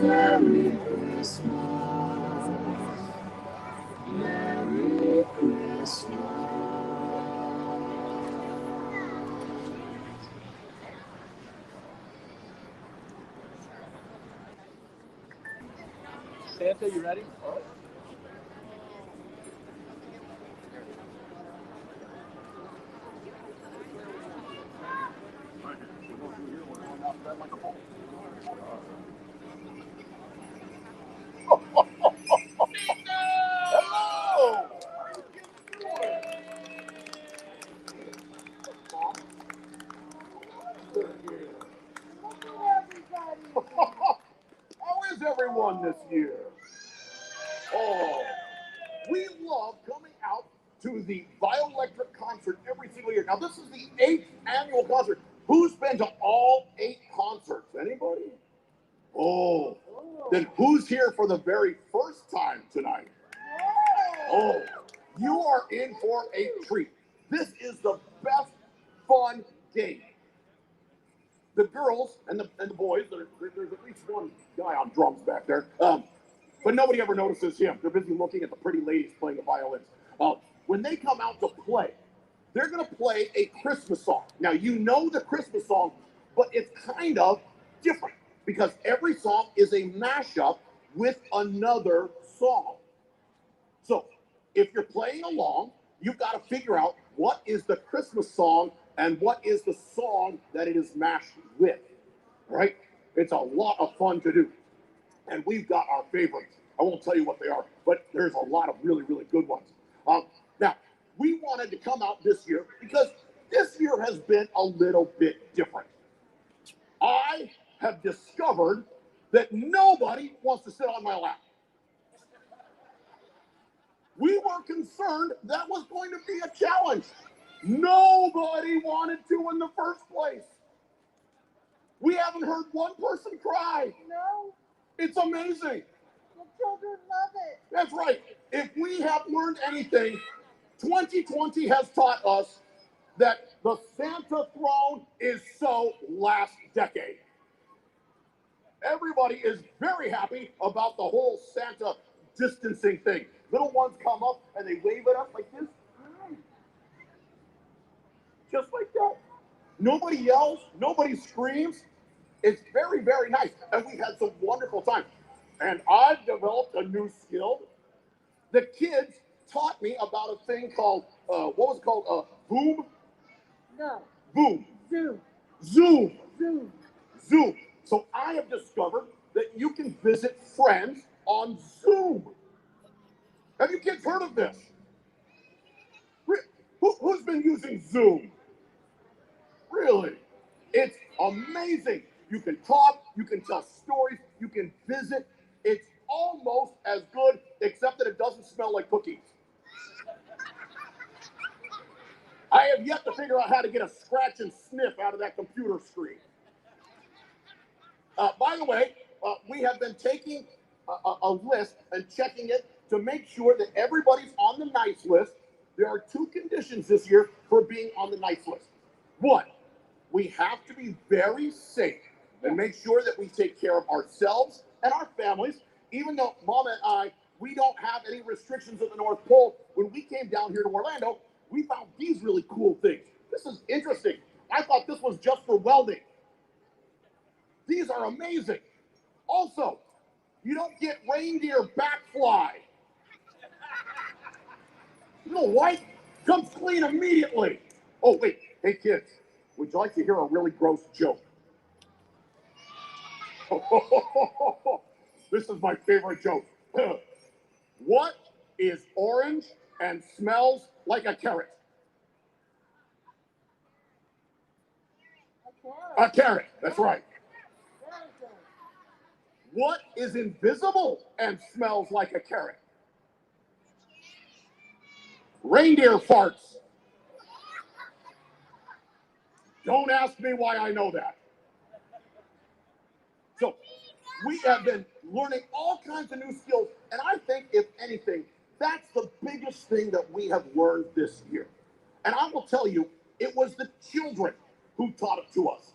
Merry Christmas. Merry Christmas. Santa, you ready? Hello! How is everyone this year? Oh, we love coming out to the Violectric concert every single year. Now, this is the 8th annual concert. Who's been to all 8 concerts? Anybody? Oh, then who's here for the very first time tonight? Oh, you are in for a treat. This is the best fun game. The girls and the boys, there's at least one guy on drums back there, but nobody ever notices him. They're busy looking at the pretty ladies playing the violins. When they come out to play, they're going to play a Christmas song. Now, you know the Christmas song, but it's kind of different because every song is a mashup with another song. So, if you're playing along, you've got to figure out what is the Christmas song and what is the song that it is mashed with. All right? It's a lot of fun to do. And we've got our favorites. I won't tell you what they are, but there's a lot of really, really good ones. Now, we wanted to come out this year because this year has been a little bit different. I have discovered that nobody wants to sit on my lap. We were concerned that was going to be a challenge. Nobody wanted to in the first place. We haven't heard one person cry. No, It's amazing. the children love it. That's right. If we have learned anything, 2020 has taught us that the Santa throne is so last decade. Everybody is very happy about the whole Santa distancing thing. Little ones come up and they wave at us like this. Just like that. Nobody yells, nobody screams. It's very, very nice. And we've had some wonderful time. And I've developed a new skill. The kids taught me about a thing called, what was it called? Boom? No, Boom. Zoom, Zoom. Zoom. Zoom. So I have discovered that you can visit friends on Zoom. Have you kids heard of this? Who's been using Zoom? Really? It's amazing. You can talk, you can tell stories, you can visit. It's almost as good, except that it doesn't smell like cookies. I have yet to figure out how to get a scratch and sniff out of that computer screen. By the way, we have been taking a list and checking it to make sure that everybody's on the nice list. There are 2 conditions this year for being on the nice list. 1, we have to be very safe and make sure that we take care of ourselves and our families. Even though Mama and I, we don't have any restrictions at the North Pole, when we came down here to Orlando, we found these really cool things. This is interesting. I thought this was just for welding. These are amazing. Also, you don't get reindeer backfly. No white comes clean immediately. Oh, wait. Hey, kids, would you like to hear a really gross joke? This is my favorite joke. What is orange and smells like a carrot? A carrot, that's right. What is invisible and smells like a carrot? Reindeer farts. Don't ask me why I know that. So we have been learning all kinds of new skills, and I think, if anything, that's the biggest thing that we have learned this year. And I will tell you, it was the children who taught it to us.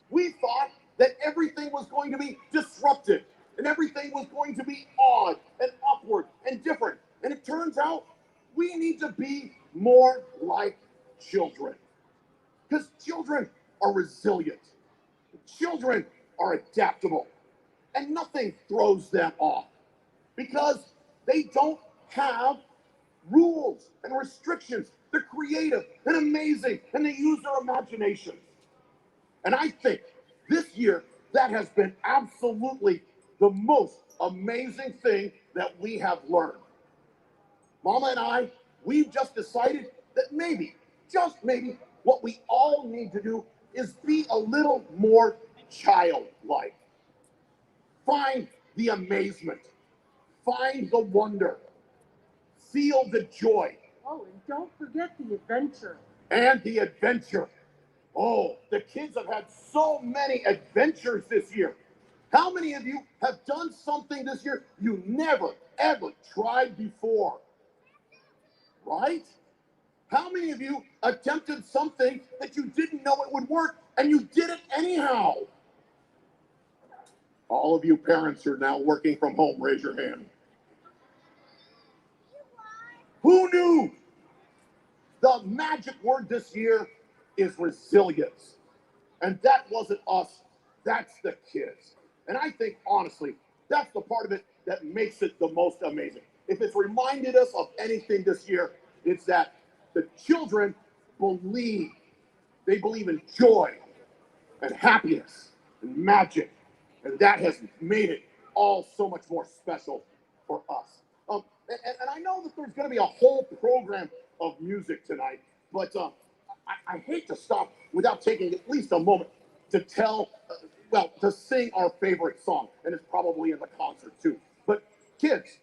We thought that everything was going to be disrupted. and everything was going to be odd and awkward and different. And it turns out we need to be more like children. Because children are resilient. Children are adaptable. And nothing throws them off. Because they don't have rules and restrictions. They're creative and amazing, and they use their imaginations. And I think this year, that has been absolutely the most amazing thing that we have learned. Mama and I, we've just decided that maybe, just maybe, what we all need to do is be a little more childlike. Find the amazement. Find the wonder. Feel the joy. Oh, and don't forget the adventure. And the adventure. Oh, the kids have had so many adventures this year. How many of you have done something this year you never, ever tried before? Right? How many of you attempted something that you didn't know it would work and you did it anyhow? All of you parents who are now working from home, raise your hand. Who knew? The magic word this year is resilience. And that wasn't us, that's the kids. And I think, honestly, that's the part of it that makes it the most amazing. If it's reminded us of anything this year, it's that the children believe. They believe in joy and happiness and magic. And that has made it all so much more special for us. And I know that there's going to be a whole program of music tonight, but I hate to stop without taking at least a moment to to sing our favorite song. And it's probably in the concert too. But kids,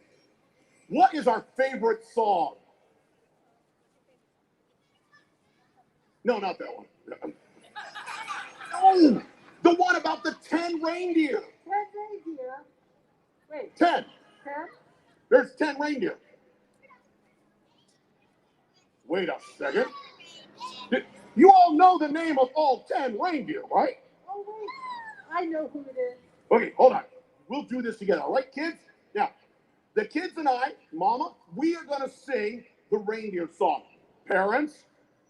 what is our favorite song? No, not that one. Oh, the one about the 10 reindeer. 10 reindeer. Wait. 10. 10? There's 10 reindeer. Wait a second. You all know the name of all 10 reindeer, right? Oh, wait. I know who it is. Okay, hold on. We'll do this together, all right, kids? Now, the kids and I, Mama, we are going to sing the reindeer song. Parents,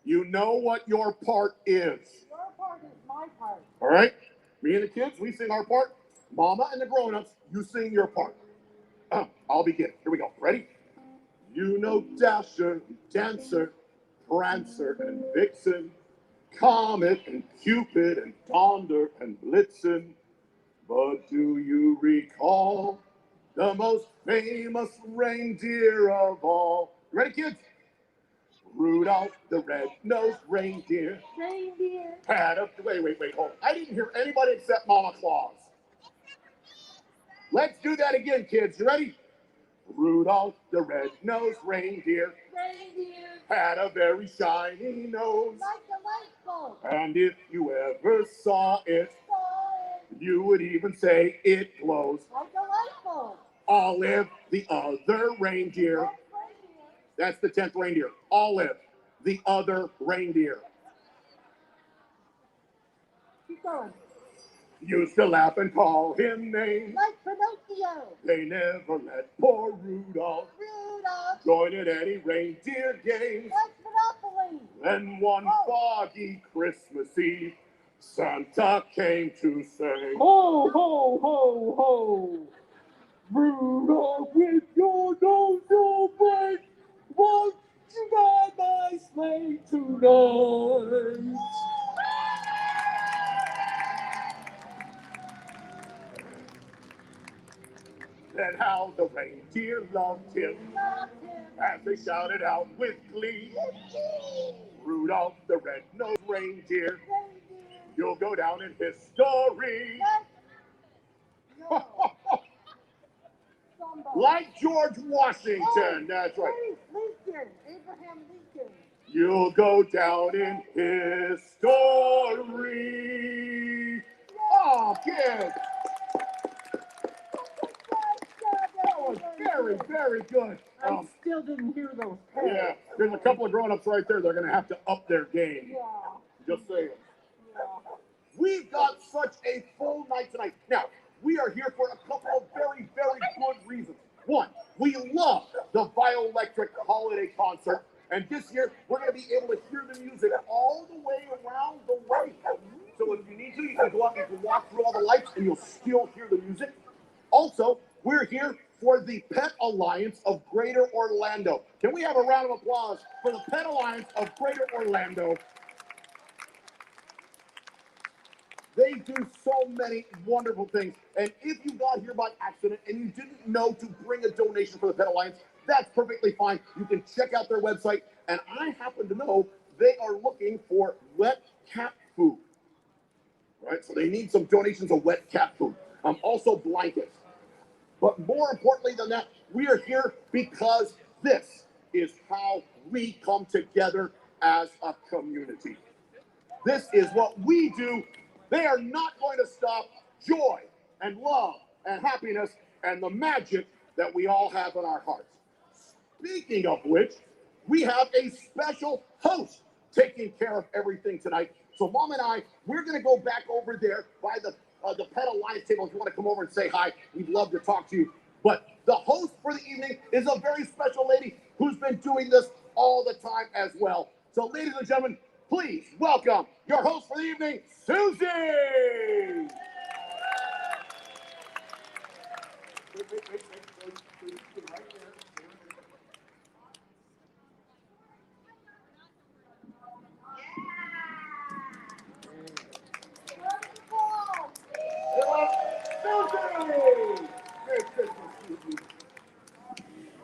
you know what your part is. Your part is my part. All right? Me and the kids, we sing our part. Mama and the grown-ups, you sing your part. I'll begin. Here we go. Ready? You know Dasher, Dancer, Prancer, and Vixen, Comet, and Cupid, and Donder, and Blitzen. But do you recall the most famous reindeer of all? Ready, kids? Rudolph the red-nosed reindeer. Reindeer. Wait, hold on. I didn't hear anybody except Mama Claus. Let's do that again, kids. You ready? Rudolph the red-nosed reindeer Reindeer. had a very shiny nose. Like a light bulb. And if you ever saw it, Saw it. you would even say it glows. Like a light bulb. Olive, the other reindeer. That's reindeer. That's the 10th reindeer. Olive, the other reindeer. Keep going. Used to laugh and call him names. Like Pinocchio. They never let poor Rudolph Rudolph. join in any reindeer games. Like Monopoly. Then one foggy Christmas Eve, Santa came to say, Ho, ho, ho, ho! Rudolph, with your nose so bright, won't you ride my sleigh tonight? then how the reindeer loved him Loved him. as they shouted out with glee. Rudolph the red-nosed reindeer, Reindeer. you'll go down in history. No. Somebody. Like George Washington, that's right. Lincoln. Abraham Lincoln. You'll go down in history. Oh, kids, that was very, very good. I still didn't hear those Yeah, pegs. there's a couple of grown-ups right there. They're going to have to up their game. Yeah. Just saying. Yeah. We've got such a full night tonight. Now, We are here for a couple of very, very good reasons. One, we love the Violectric holiday concert. And this year, we're going to be able to hear the music all the way around the way. So if you need to, you can go up, you can walk through all the lights, and you'll still hear the music. Also, we're here for the Pet Alliance of Greater Orlando. Can we have a round of applause for the Pet Alliance of Greater Orlando? They do so many wonderful things. And if you got here by accident and you didn't know to bring a donation for the Pet Alliance, that's perfectly fine. You can check out their website. And I happen to know they are looking for wet cat food. Right? So they need some donations of wet cat food. Also blankets. But more importantly than that, we are here because this is how we come together as a community. This is what we do. They are not going to stop joy and love and happiness and the magic that we all have in our hearts. Speaking of which, we have a special host taking care of everything tonight. So Mom and I, we're going to go back over there by the Pet Alliance table. If you want to come over and say hi, we'd love to talk to you. But the host for the evening is a very special lady who's been doing this all the time as well. So ladies and gentlemen, please welcome your host for the evening, Susie!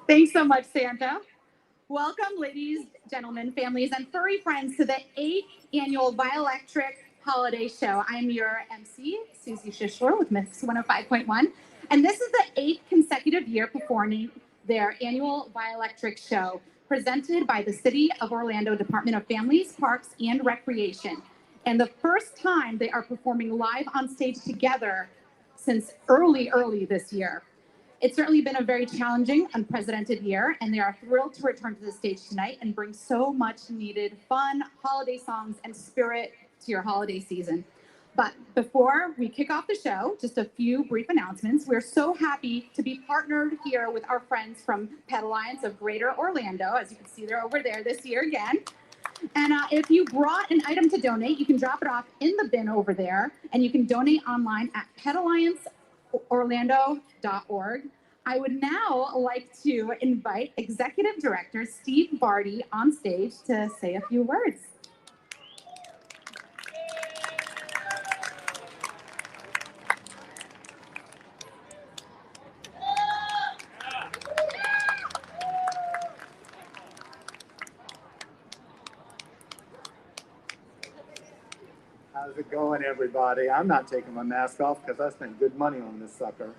Thanks so much, Santa. Welcome, ladies, gentlemen, families, and furry friends to the 8th annual Violectric Holiday Show. I'm your MC, Susie Shishler with Mix 105.1, and this is the 8th consecutive year performing their annual Violectric Show, presented by the City of Orlando Department of Families, Parks, and Recreation. And the first time they are performing live on stage together since early this year. It's certainly been a very challenging, unprecedented year, and they are thrilled to return to the stage tonight and bring so much needed fun, holiday songs, and spirit to your holiday season. But before we kick off the show, just a few brief announcements. We're so happy to be partnered here with our friends from Pet Alliance of Greater Orlando. As you can see, they're over there this year again. And if you brought an item to donate, you can drop it off in the bin over there, and you can donate online at petallianceorlando.org. I would now like to invite Executive Director Steve Barty on stage to say a few words. How's it going, everybody? I'm not taking my mask off because I spent good money on this sucker.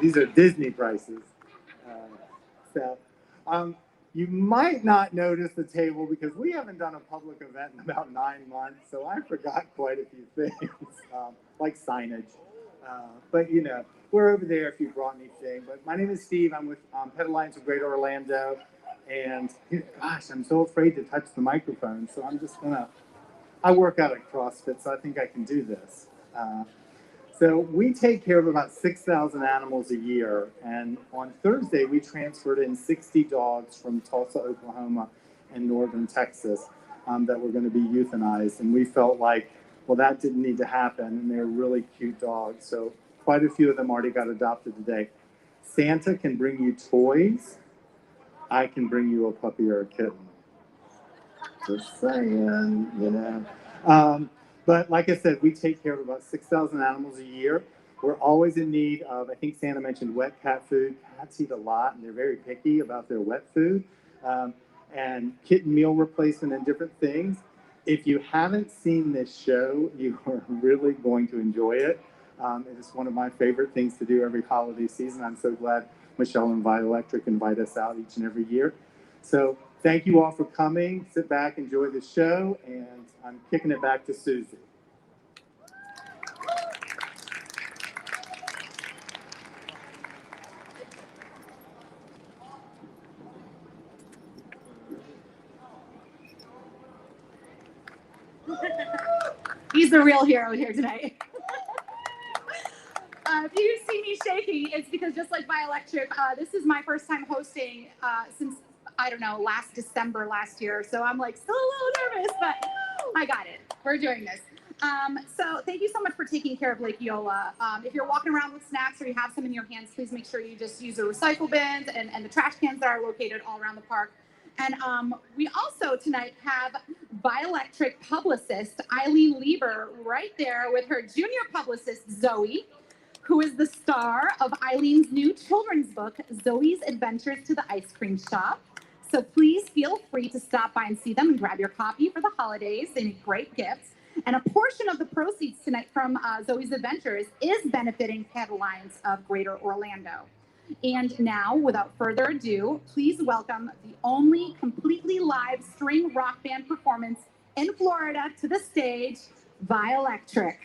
These are Disney prices. You might not notice the table because we haven't done a public event in about 9 months, so I forgot quite a few things, like signage. But, you know, we're over there if you brought anything. But my name is Steve. I'm with Pet Alliance of Greater Orlando. And, gosh, I'm so afraid to touch the microphone, so I'm just going to... I work out at CrossFit, so I think I can do this. So we take care of about 6,000 animals a year. And on Thursday, we transferred in 60 dogs from Tulsa, Oklahoma, and northern Texas that were going to be euthanized. And we felt like, well, that didn't need to happen. And they're really cute dogs. So quite a few of them already got adopted today. Santa can bring you toys. I can bring you a puppy or a kitten. Just saying, you know. But like I said, we take care of about 6,000 animals a year. We're always in need of, I think Santa mentioned wet cat food. Cats eat a lot, and they're very picky about their wet food. And kitten meal replacement and different things. If you haven't seen this show, you are really going to enjoy it. It is one of my favorite things to do every holiday season. I'm so glad Michelle and Violectric invite us out each and every year. So thank you all for coming. Sit back, enjoy the show, and I'm kicking it back to Susie. He's the real hero here tonight. If you see me shaking, it's because just like Violectric, this is my first time hosting since, I don't know, last December last year. So I'm like still a little nervous, but I got it. We're doing this. So thank you so much for taking care of Lake Eola. If you're walking around with snacks or you have some in your hands, please make sure you just use the recycle bins and the trash cans that are located all around the park. And we also tonight have Violectric publicist Eileen Lieber right there with her junior publicist Zoe, who is the star of Eileen's new children's book, Zoe's Adventures to the Ice Cream Shop. So please feel free to stop by and see them and grab your copy for the holidays. They make great gifts. And a portion of the proceeds tonight from Zoe's Adventures is benefiting Pet Alliance of Greater Orlando. And now, without further ado, please welcome the only completely live string rock band performance in Florida to the stage, Violectric.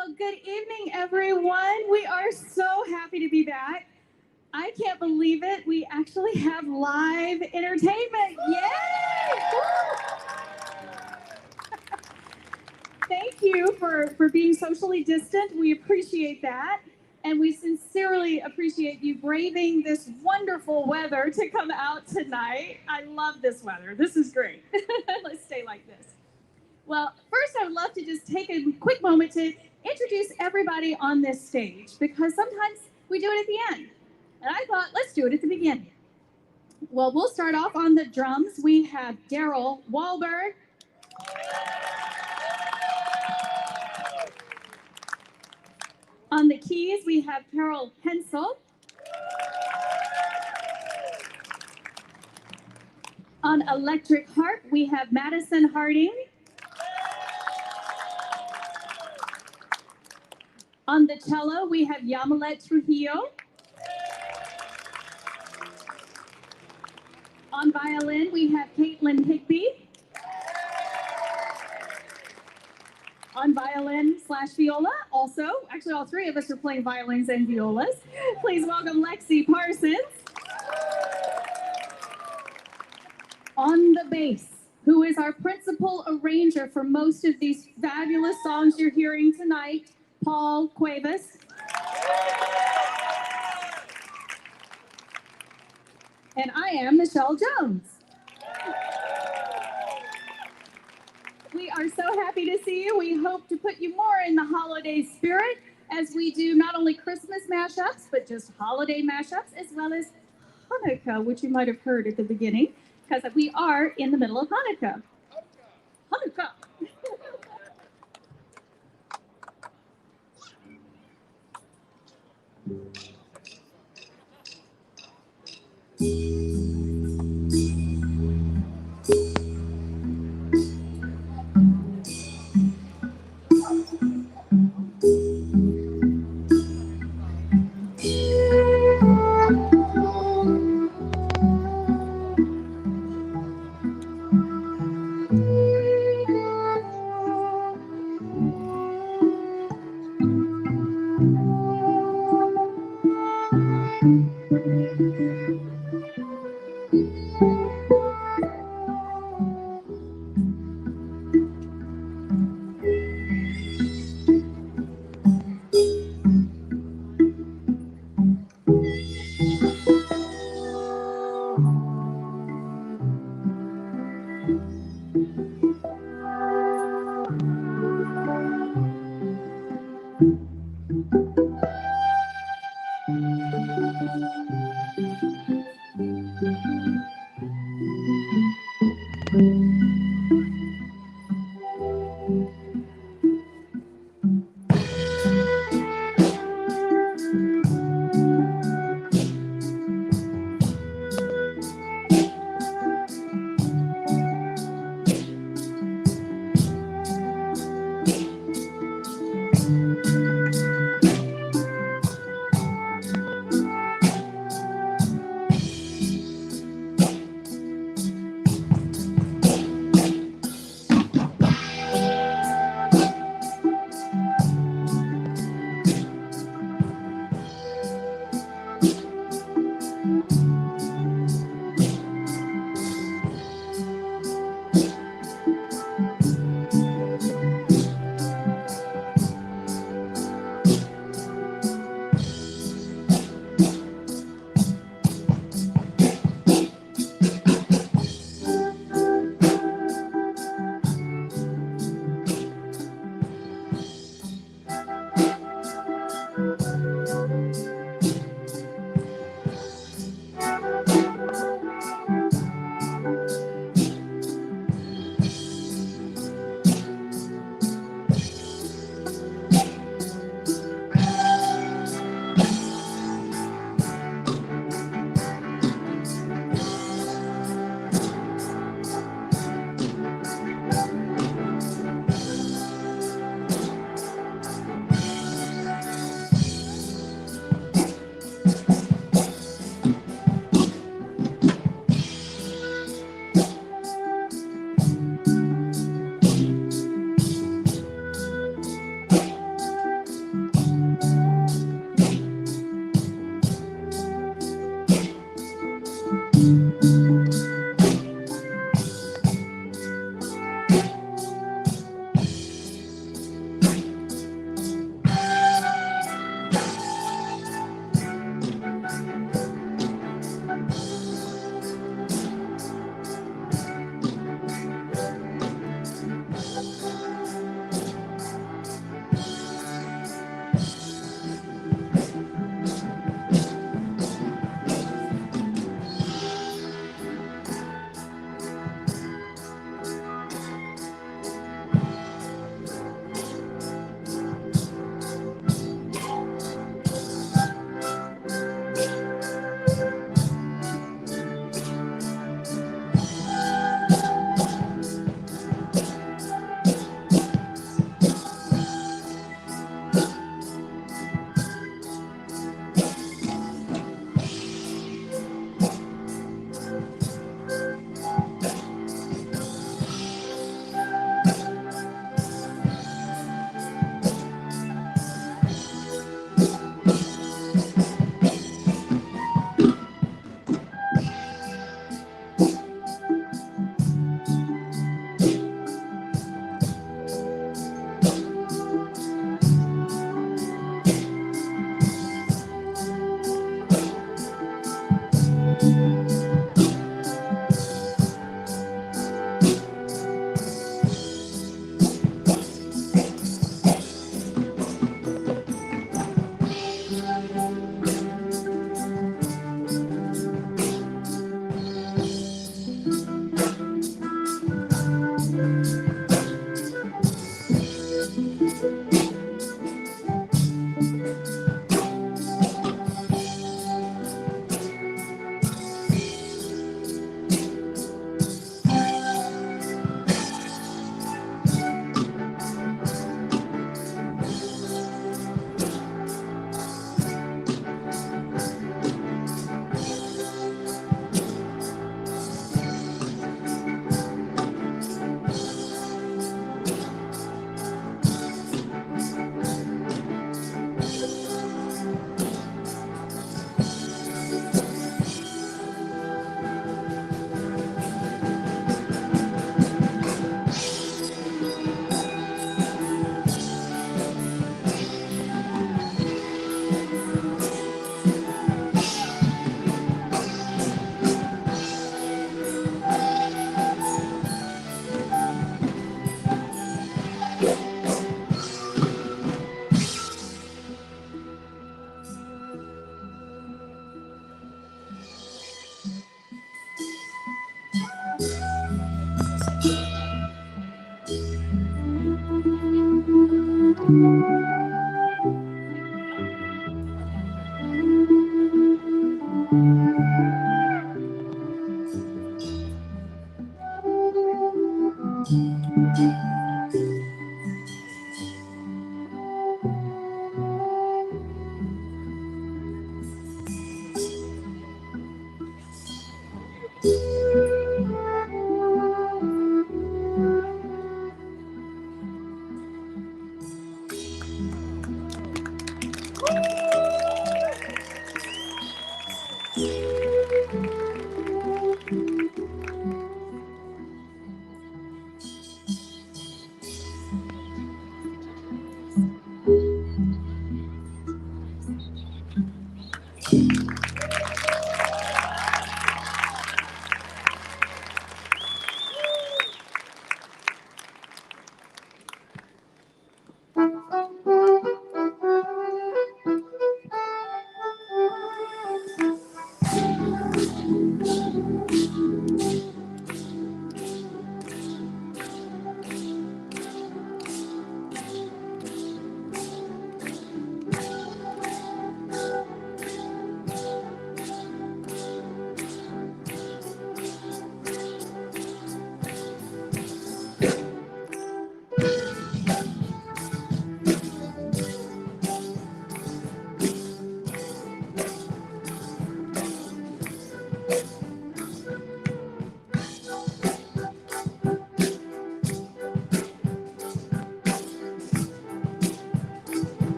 Well, good evening, everyone. We are so happy to be back. I can't believe it. We actually have live entertainment. Yay! Thank you for being socially distant. We appreciate that. And we sincerely appreciate you braving this wonderful weather to come out tonight. I love this weather. This is great. Let's stay like this. Well, first, I would love to just take a quick moment to introduce everybody on this stage, because sometimes we do it at the end. And I thought, let's do it at the beginning. Well, we'll start off on the drums. We have Daryl Wahlberg. On the keys, we have Carol Hensel. On electric harp, we have Madison Harding. On the cello, we have Yamilet Trujillo. On violin, we have Caitlin Higby. On violin / viola, also, actually all three of us are playing violins and violas. Please welcome Lexi Parsons. On the bass, who is our principal arranger for most of these fabulous songs you're hearing tonight, Paul Cuevas. And I am Michelle Jones. We are so happy to see you. We hope to put you more in the holiday spirit as we do not only Christmas mashups, but just holiday mashups, as well as Hanukkah, which you might have heard at the beginning, because we are in the middle of Hanukkah. Hanukkah.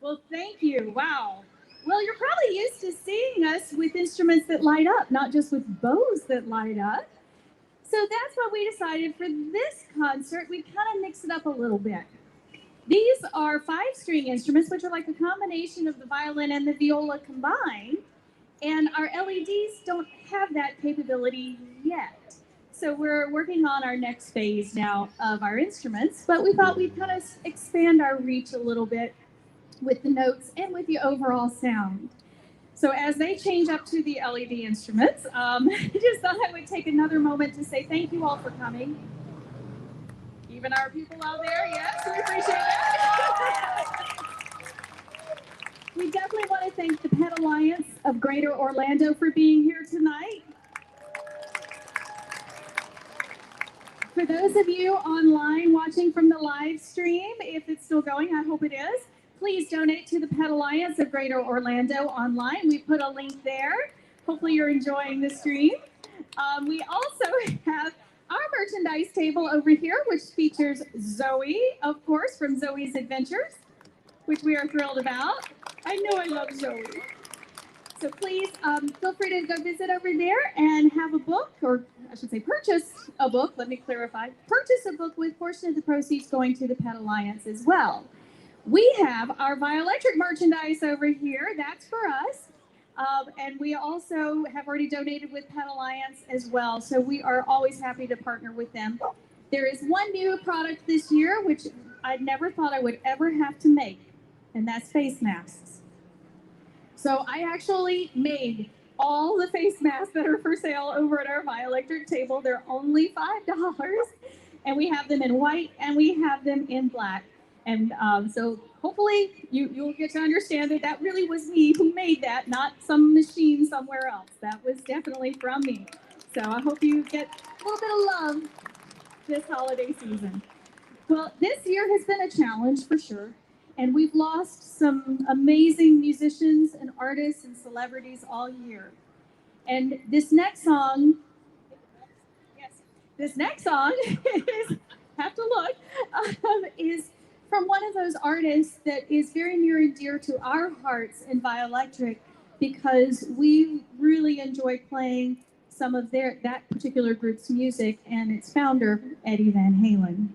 Well, thank you. Wow. Well, you're probably used to seeing us with instruments that light up, not just with bows that light up. So that's what we decided for this concert. We kind of mix it up a little bit. These are 5-string instruments, which are like a combination of the violin and the viola combined. And our LEDs don't have that capability yet. So we're working on our next phase now of our instruments, but we thought we'd kind of expand our reach a little bit with the notes and with the overall sound. So as they change up to the LED instruments, I just thought I would take another moment to say thank you all for coming. Even our people out there, yes, we appreciate that. We definitely want to thank the Pet Alliance of Greater Orlando for being here tonight. For those of you online watching from the live stream, if it's still going, I hope it is, please donate to the Pet Alliance of Greater Orlando online. We put a link there. Hopefully you're enjoying the stream. We also have our merchandise table over here, which features Zoe, of course, from Zoe's Adventures, which we are thrilled about. I know I love Zoe. So please feel free to go visit over there and have a book, or I should say purchase a book, let me clarify. Purchase a book with portion of the proceeds going to the Pet Alliance as well. We have our Violectric merchandise over here. That's for us. And we also have already donated with Pet Alliance as well. So we are always happy to partner with them. There is one new product this year, which I never thought I would ever have to make, and that's face masks. So I actually made all the face masks that are for sale over at our Violectric table. They're only $5, and we have them in white and we have them in black. And so hopefully you'll get to understand that that really was me who made that, not some machine somewhere else. That was definitely from me. So I hope you get a little bit of love this holiday season. Well, this year has been a challenge for sure. And we've lost some amazing musicians and artists and celebrities all year. And this next song, is, have to look, is from one of those artists that is very near and dear to our hearts in Violectric, because we really enjoy playing some of that particular group's music and its founder, Eddie Van Halen.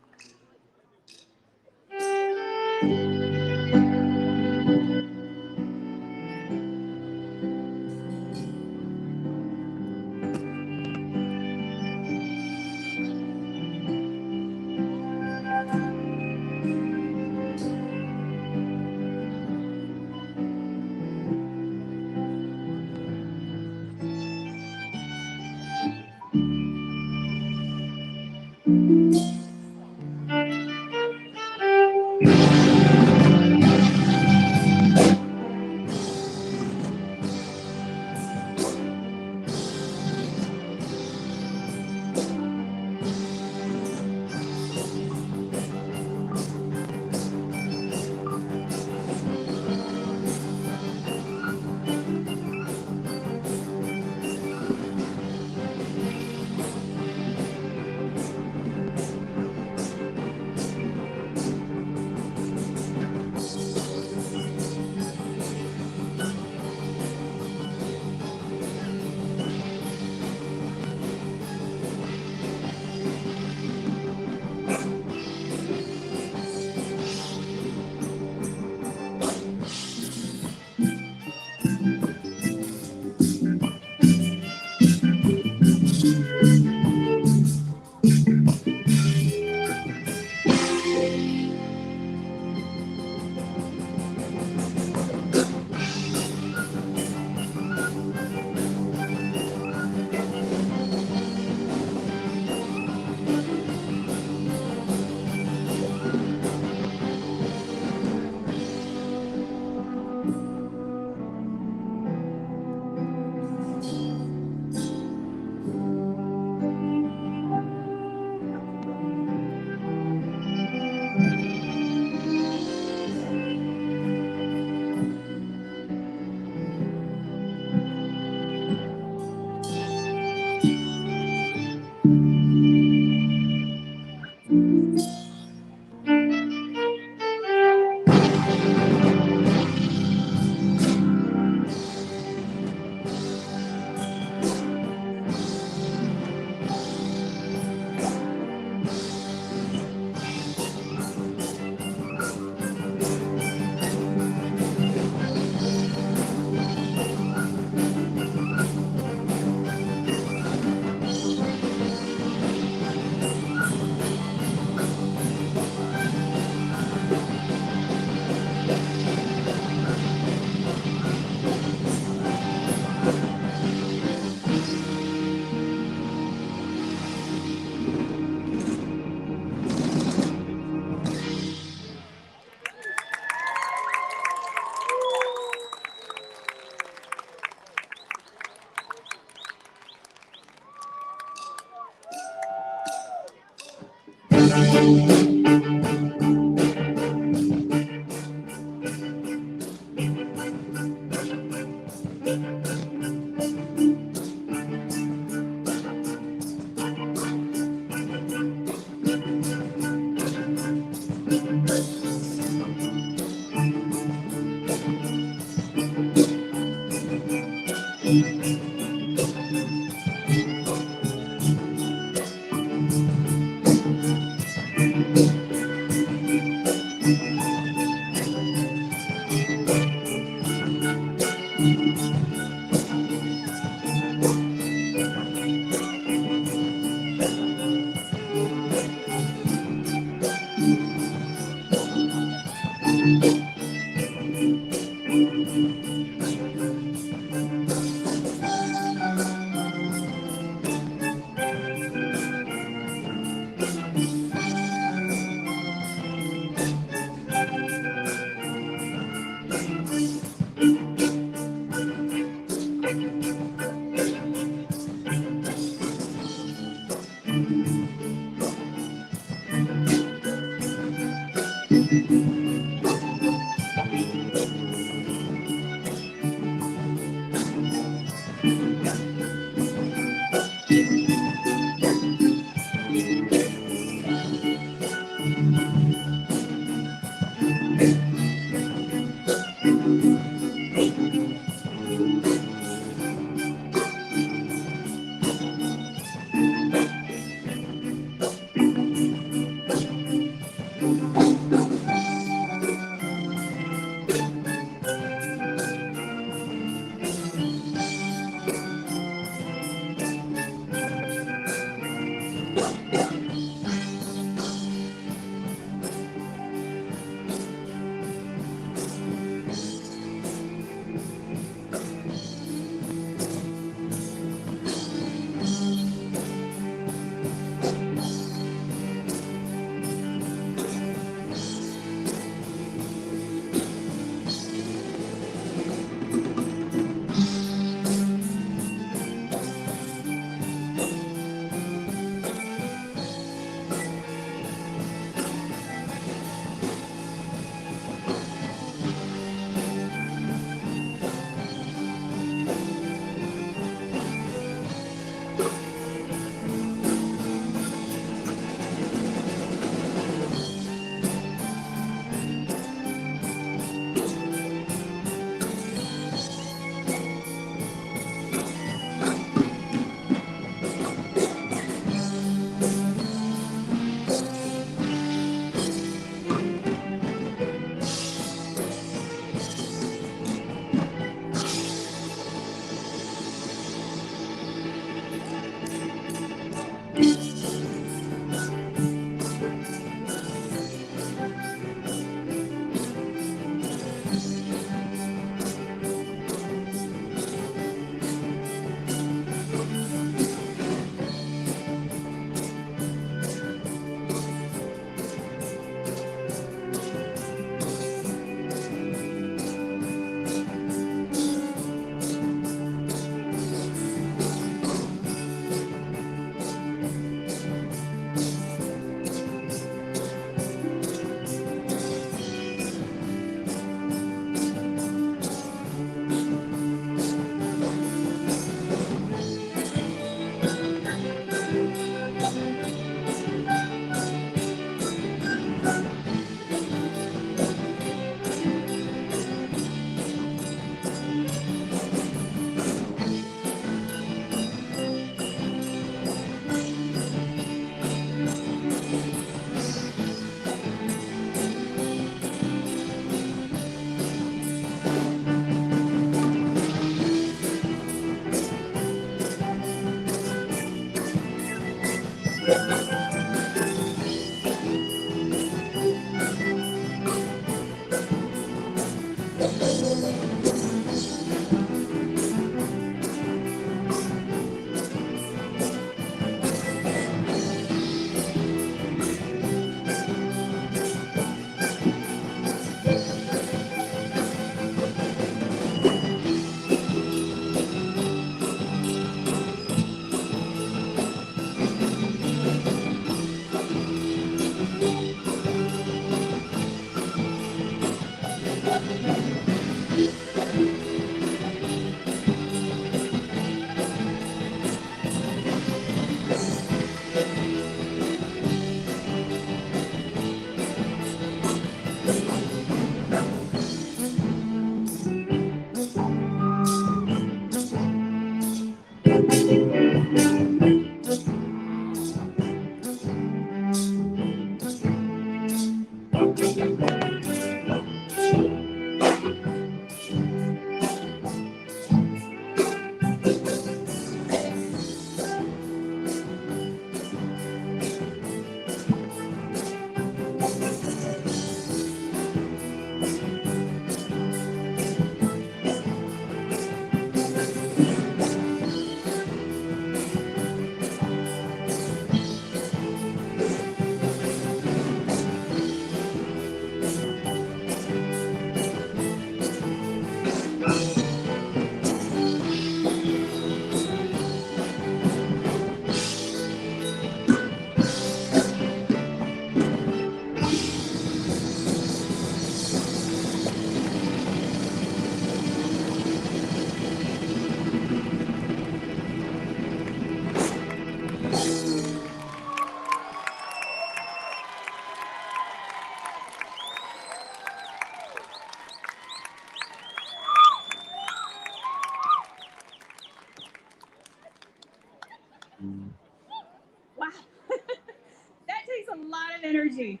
technology.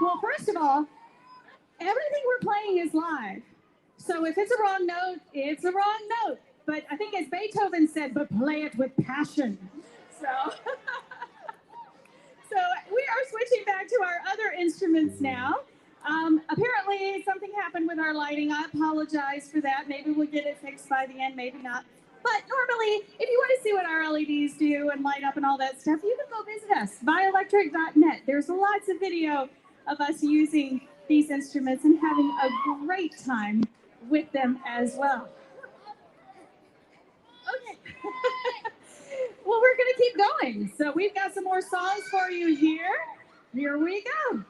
Well, first of all, everything we're playing is live. So if it's a wrong note, it's a wrong note. But I think as Beethoven said, but play it with passion. So, so we are switching back to our other instruments now. Apparently something happened with our lighting. I apologize for that. Maybe we'll get it fixed by the end, maybe not. But normally, if you want to see what our LEDs do and light up and all that stuff, you can go visit us, violectric.net. There's lots of video of us using these instruments and having a great time with them as well. Okay. Well, we're going to keep going. So we've got some more songs for you here. Here we go.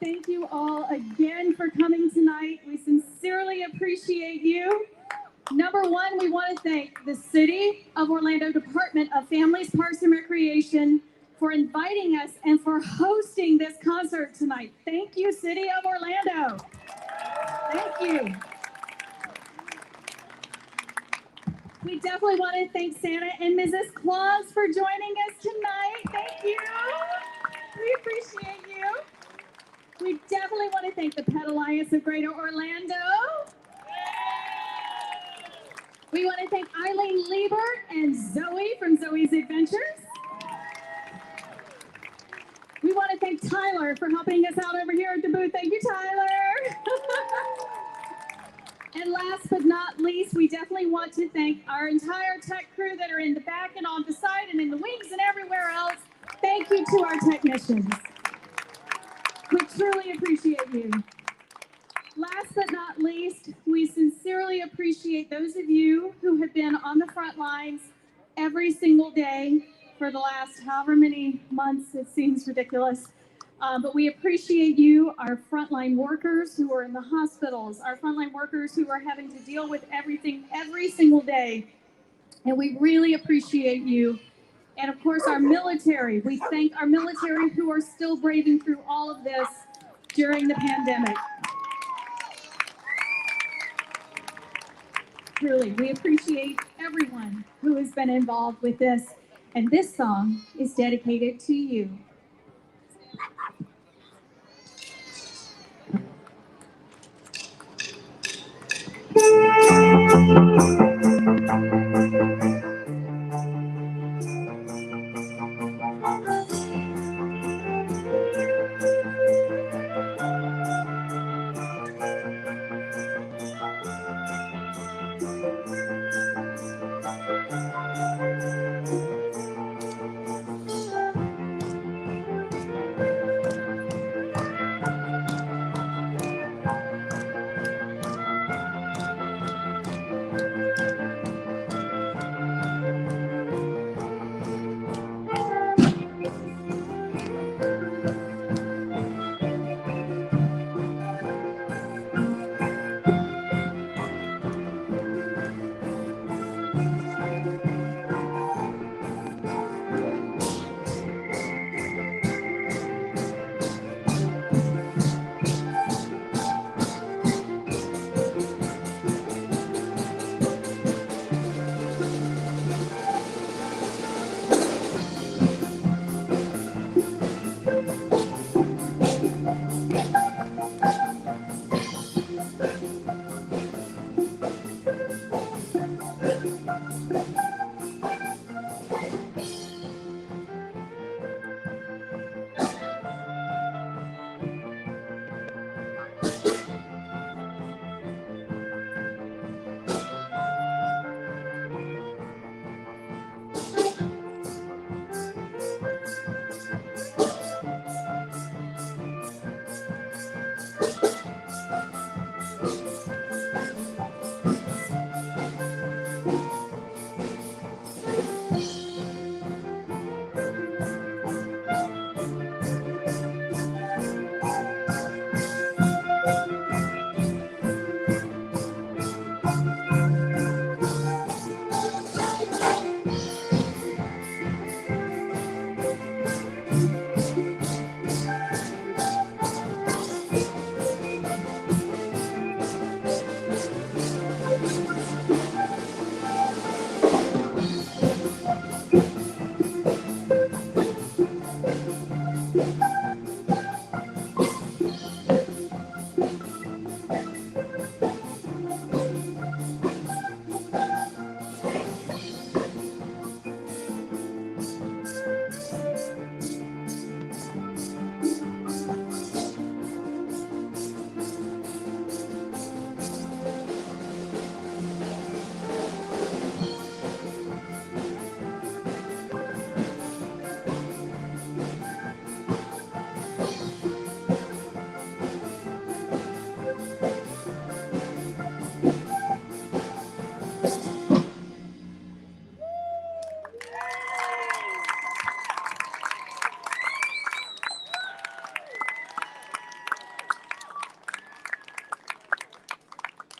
Thank you all again for coming tonight. We sincerely appreciate you. Number one, we want to thank the City of Orlando Department of Families, Parks, and Recreation for inviting us and for hosting this concert tonight. Thank you, City of Orlando. Thank you. We definitely want to thank Santa and Mrs. Claus for joining us tonight. Thank you. We appreciate you. We definitely want to thank the Pet Alliance of Greater Orlando. We want to thank Eileen Lieber and Zoe from Zoe's Adventures. We want to thank Tyler for helping us out over here at the booth. Thank you, Tyler. And last but not least, we definitely want to thank our entire tech crew that are in the back and on the side and in the wings and everywhere else. Thank you to our technicians. We truly appreciate you. Last but not least, we sincerely appreciate those of you who have been on the front lines every single day for the last however many months. It seems ridiculous. But we appreciate you, our frontline workers who are in the hospitals, our frontline workers who are having to deal with everything every single day. And we really appreciate you. And of course, our military. We thank our military who are still braving through all of this during the pandemic. Truly, we appreciate everyone who has been involved with this. And this song is dedicated to you.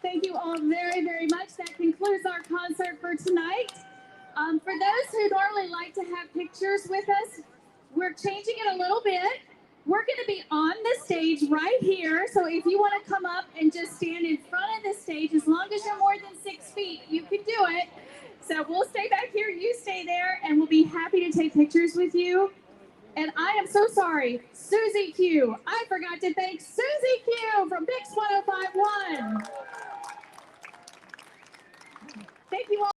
Thank you all very, very much. That concludes our concert for tonight. For those who normally like to have pictures with us, we're changing it a little bit. We're going to be on the stage right here. So if you want to come up and just stand in front of the stage, as long as you're more than 6 feet, you can do it. So we'll stay back here, you stay there, and we'll be happy to take pictures with you. And I am so sorry, Susie Q. I forgot to thank Susie Q from Bix 1051. Thank you all.